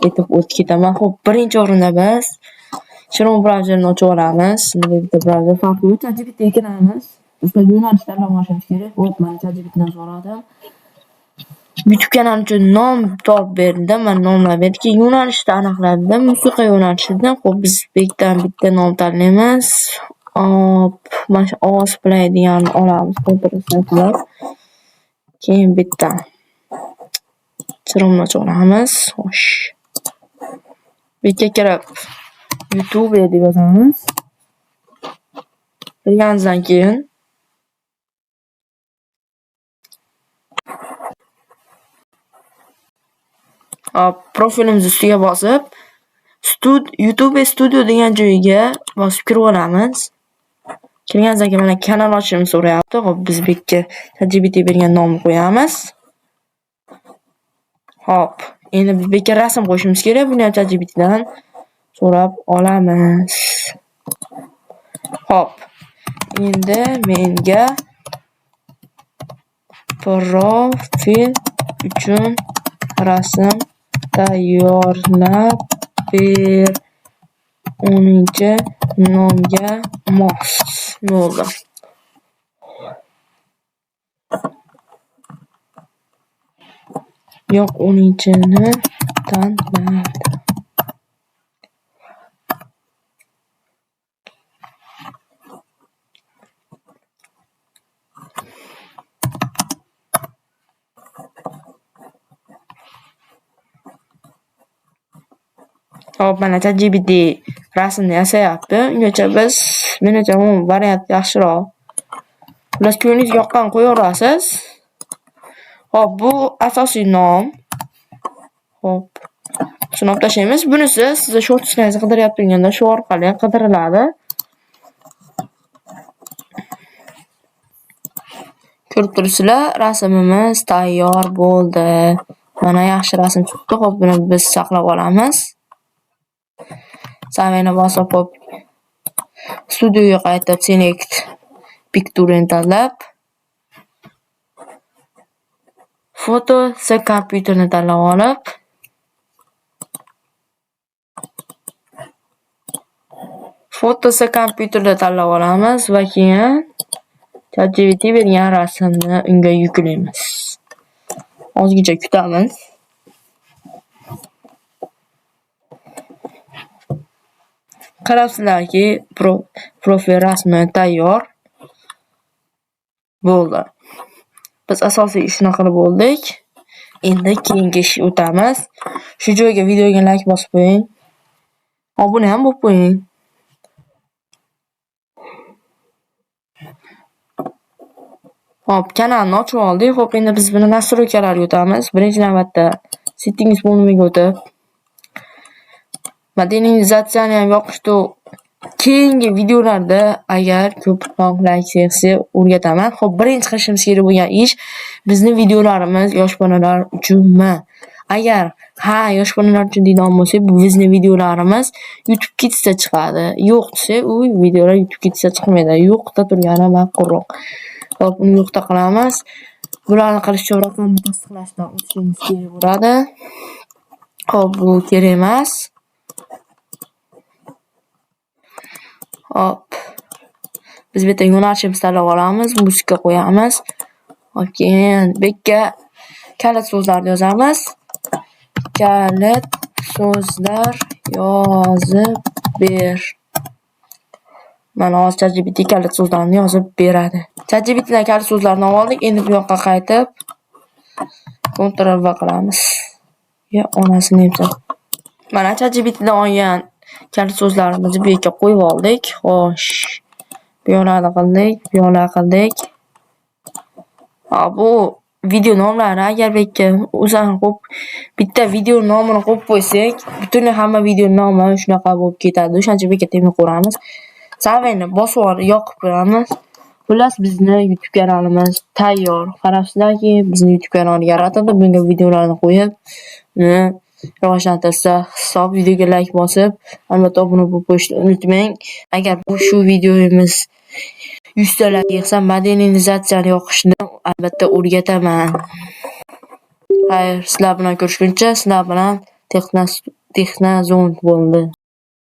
etib o'tib ketaman. Xo'p, birinchi o'rinda biz Chrome brauzerini ochib olamiz. Bunda bitta brauzer farqi yo'q. ChatGPTga kiramiz. Bizga yo'nalish tanlab olishimiz kerak. Xo'p, men ChatGPTdan so'radim. YouTube kanal uchun nom topib berdim. Men nomlar berdi. Yo'nalishni aniqladim. Musiqa yo'nalishidan. Xo'p, biz bekdan bitta nom tanlaymiz. Mana shu ovoz play deganni olamiz. Ctrl+. Keyin bitta Chrome'ni ochib olamiz. Xo'sh. Bekka kirib YouTube deb yozamiz. Kirganimizdan keyin profilimiz ustiga bosib, YouTube Studio degan joyiga bosib kirib olamiz. Kirganimizdan keyin mana kanal ochishni so'rayapti. Xo'p, biz bekka ChatGPT bergan nomni qo'yamiz. Xo'p, endi biz bekka rasm qo'yishimiz kerak. Buni ham ChatGPTdan so'rab olamiz. Xo'p, endi menga profil uchun rasm tayyorlab ber. 10-nomga mos bo'ldi. Yo'q, 10-ni tanladi. Hop, mana ChatGPT rasmni yasayapti. Ungacha biz menimcha bu variant yaxshiroq. Xullas, ko'ngilingizga yoqqan qo'yaverasiz. Hop, bu asosiy nom. Hop, shuni olib tashlaymiz. Bunisi siz shortlaringizni qidiryaptinganda shu orqali qidiriladi. Ko'rib turibsizlar, rasmimiz tayyor bo'ldi. Mana yaxshi rasm chiqdi. Hop, buni biz saqlab olamiz. Saveni bosib qo'yib, studioga qaytib select picture tanlab, foto se kompyuterni tanlab olib, foto se kompyuterda tanlab olamiz va keyin ChatGPT bergan rasmni unga yuklaymiz. Ozgincha kutamiz. Qarabsizlarki, profil rasmi tayyor bo'ldi. Biz asosiy ishni qilib bo'ldik. Endi keyingi ishga o'tamiz. Shu joyga videoga like bosib qo'ying. Obuna ham bo'lib qo'ying. Hop, kanalni ochib oldik. Hop, endi biz buni nastroykalarga o'tamiz. Birinchi navbatda settings bo'limiga o'tib, modernizatsiyani ham yoqishdi. Keyingi videolarda agar ko'proq like yig'sa o'rgataman. Xo'p, birinchi qilishimiz kerak bo'lgan ish bizni videolarimiz yosh bolalar uchunmi? Agar yosh bolalar uchun deydigan bo'lsak, bu bizni videolarimiz YouTube Kidsda chiqadi. Yo'q desa, u videolar YouTube Kidsda chiqmaydi. Yo'qda turgani ma'qulroq. Hop, uni yo'qda qilamiz. Bularni qilish uchun raqamni tasdiqlashdan o'tishimiz kerak bo'ladi. Hop, bu kerak emas. Hop. Biz bu yerda yo'nalishimizni tanlab olamiz, musiqa qo'yamiz. Hop, keyin bekka kalit so'zlarni yozamiz. Kalit so'zlar yozib ber. Mana hozir ChatGPT kalit so'zlarni yozib beradi. ChatGPTdan kalit so'zlarni oldik. Endi bu yoqqa qaytib Ctrl+V qilamiz. Onasini yozib. Mana ChatGPTdan olgan kalit so'zlarimizni bu yerga qo'yib oldik. Xo'sh. Bu yoqlarni qildik, bu yoqlarni qildik. Bu video nomlari agar bekka o'zini qo'yib bitta video nomini qo'yib qo'ysak, butun hamma video nomi shunaqa bo'lib ketadi. O'shancha bekka temir qo'ramiz. Saveni bosib yoqib qo'yamiz. Xullas, bizni YouTube kanalimiz tayyor. Qarabsizlarki, bizni YouTube kanali yaratildi. Bunga videolarni qo'yib, uni rivojlantirsa, hisob videoga like bosib, albatta obuna bo'lib qo'yishni unutmang. Agar shu videomiz 100 ta like yig'sa, modernizatsiyani yoqishni albatta o'rgataman. Xayr, sizlar bilan ko'rishguncha, sizlar bilan Texnozond bo'ldi.